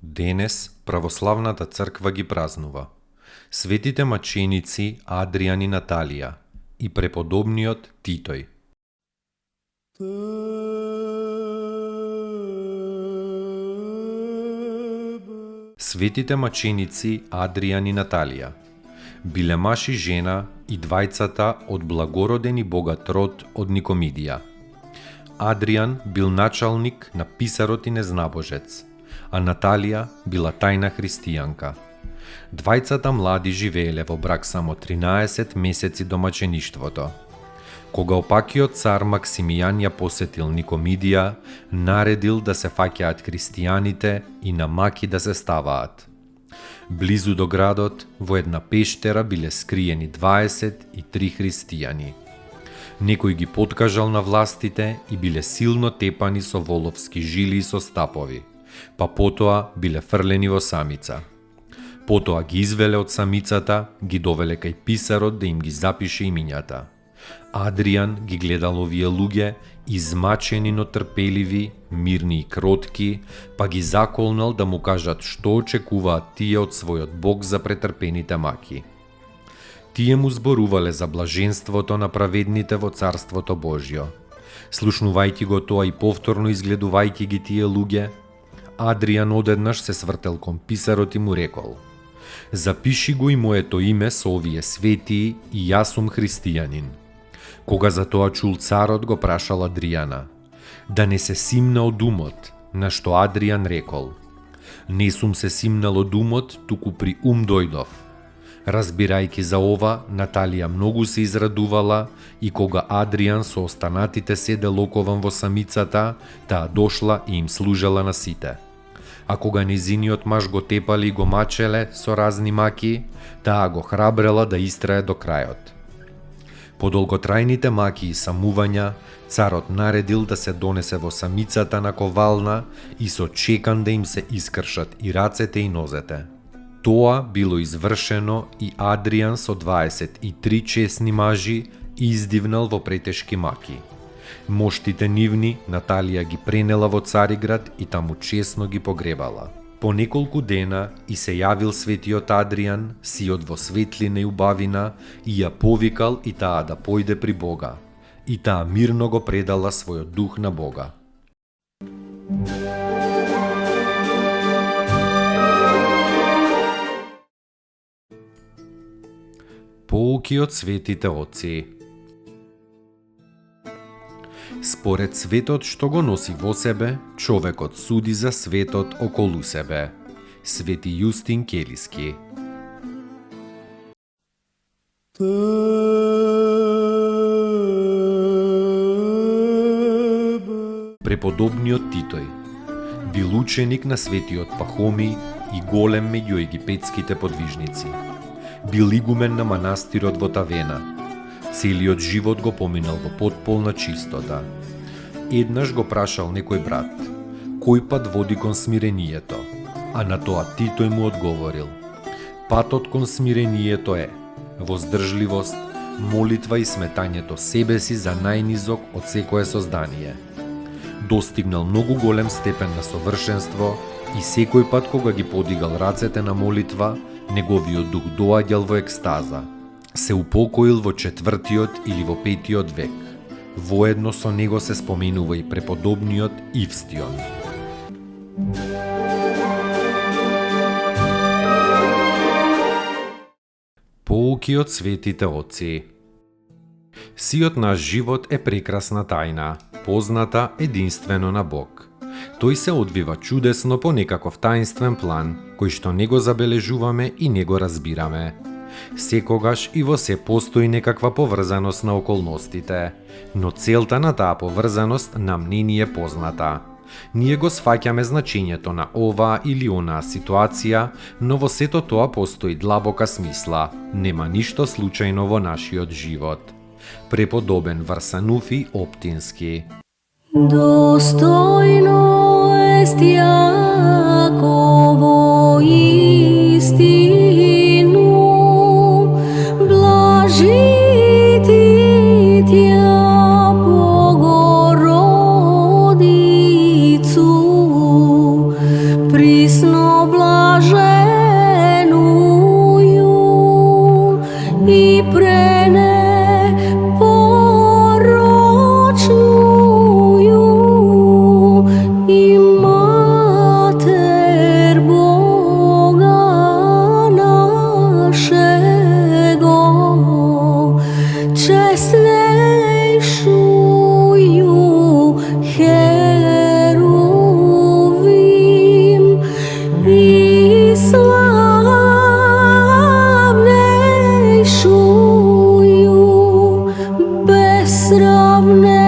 Денес православната црква ги празнува светите маченици Адријан и Наталија и преподобниот Титој. Светите маченици Адријан и Наталија биле маж и жена и двајцата од благороден и богат род од Никомидија. Адријан бил началник на писарот и незнабожец, а Наталија била тајна христијанка. Двајцата млади живееле во брак само 13 месеци до мачеништвото. Кога опакиот цар Максимијан ја посетил Никомидија, наредил да се фаќаат христијаните и на маки да се ставаат. Близу до градот, во една пештера биле скриени 23 христијани. Некој ги подкажал на властите и биле силно тепани со воловски жили и со стапови, па потоа биле фрлени во самица. Потоа ги извеле од самицата, ги довеле кај писарот да им ги запише имињата. Адријан ги гледал овие луѓе, измачени но трпеливи, мирни и кротки, па ги заколнал да му кажат што очекуваат тие од својот Бог за претрпените маки. Тие му зборувале за блаженството на праведните во Царството Божјо. Слушнувајќи го тоа и повторно изгледувајќи ги тие луѓе, Адријан одеднаш се свртел кон писарот и му рекол: "Запиши го и моето име со овие светии и јас сум христијанин." Кога за тоа чул царот, го прашал Адријана да не се симна од умот, на што Адријан рекол: "Не сум се симнал од умот, туку при ум дојдов." Разбирајќи за ова, Наталија многу се израдувала и кога Адријан со останатите седел окован во самицата, таа дошла и им служела на сите. А кога незиниот маж го тепали и го мачеле со разни маки, таа го храбрела да истрае до крајот. По долготрајните маки и самувања, царот наредил да се донесе во самицата на ковална и со чекан да им се искршат и рацете и нозете. Тоа било извршено и Адријан со 23 чесни мажи издивнал во претешки маки. Моштите нивни Наталија ги пренела во Цариград и таму чесно ги погребала. По неколку дена и се јавил светиот Адријан, сиот во светлина и убавина, и ја повикал и таа да појде при Бога. И таа мирно го предала својот дух на Бога. Поуки од светите отци. Според светот што го носи во себе, човекот суди за светот околу себе. Свети Јустин Келиски. Преподобниот Титој бил ученик на светиот Пахоми и голем меѓу египетските подвижници. Бил игумен на манастирот во Тавена. Целиот живот го поминал во потполна чистота. Еднаш го прашал некој брат: "Кој пат води кон смирението?" А на тоа Титој му одговорил: "Патот кон смирението е воздржливост, молитва и сметањето себе си за најнизок од секое создание." Достигнал многу голем степен на совршенство и секој пат кога ги подигал рацете на молитва, неговиот дух доаѓал во екстаза. Се упокоил во 4 или во 5 век. Воедно со него се споменува и преподобниот Ивстион. Поуки од светите отци. Сиот наш живот е прекрасна тајна, позната единствено на Бог. Тој се одвива чудесно по некаков таинствен план, кој што не го забележуваме и не го разбираме. Секогаш и во се постои некаква поврзаност на околностите, но целта на таа поврзаност нам не ни е позната. Ние го сфаќаме значењето на оваа или онаа ситуација, но во сето тоа постои длабока смисла. Нема ништо случајно во нашиот живот. Преподобен Варсануфи Оптински. Достойно est Јаково истину, блажити Тја Богородицу, присно блаженују и пренепорочнују и Матер Бога нашего, честнейшую Херувим и славнейшую без сравнения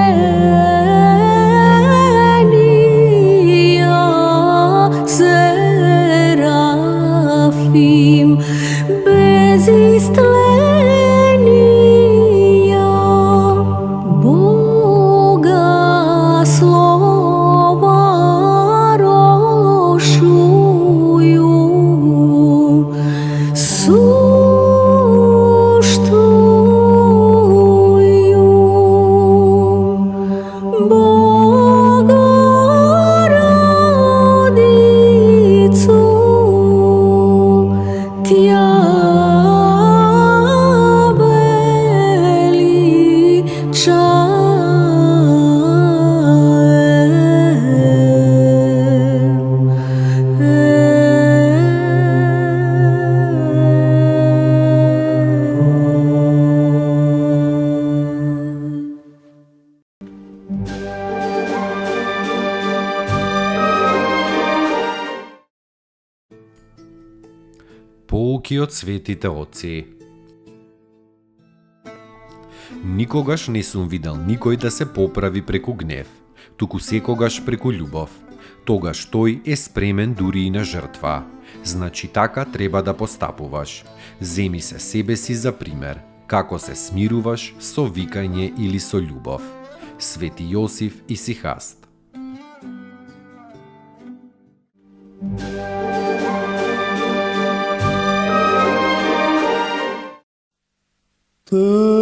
Серафим, без истления Бога слова рошую, суштую Богородицу, Тја Поуки од светите отци. Никогаш не сум видел никој да се поправи преку гнев, туку секогаш преку љубов. Тогаш тој е спремен дури и на жртва. Значи така треба да постапуваш. Земи се себе си за пример, како се смируваш со викање или со љубов. Свети Јосиф Исихаст. Te